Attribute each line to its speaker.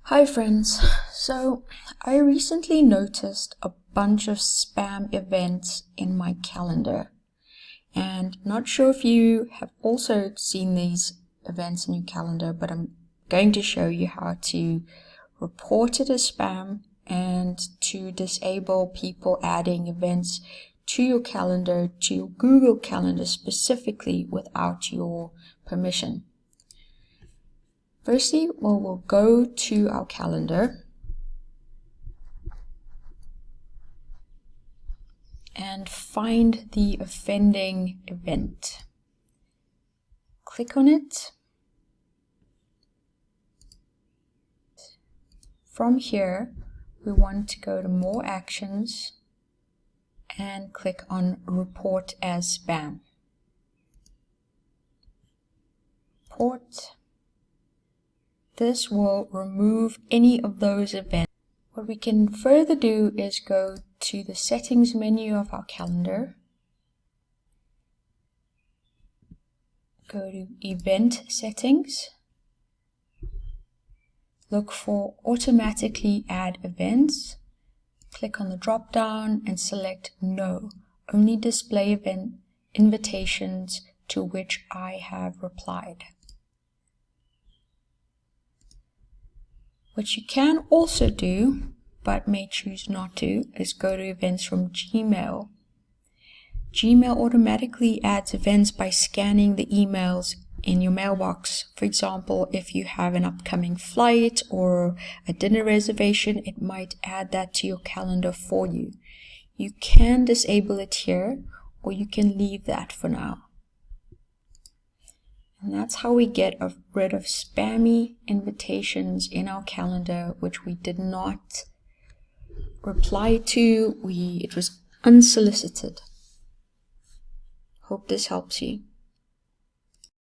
Speaker 1: Hi friends, so I recently noticed a bunch of spam events in my calendar, and not sure if you have also seen these events in your calendar, but I'm going to show you how to report it as spam and to disable people adding events to your calendar, to your Google Calendar specifically, without your permission. Firstly, we'll go to our calendar and find the offending event. Click on it. From here, we want to go to More Actions and click on Report as Spam. Report. This will remove any of those events. What we can further do is go to the settings menu of our calendar. Go to Event Settings. Look for Automatically Add Events. Click on the drop down and select No. Only display event invitations to which I have replied. What you can also do, but may choose not to, is go to events from Gmail. Gmail automatically adds events by scanning the emails in your mailbox. For example, if you have an upcoming flight or a dinner reservation, it might add that to your calendar for you. You can disable it here, or you can leave that for now. And that's how we get rid of spammy invitations in our calendar, which we did not reply to. It was unsolicited. Hope this helps you.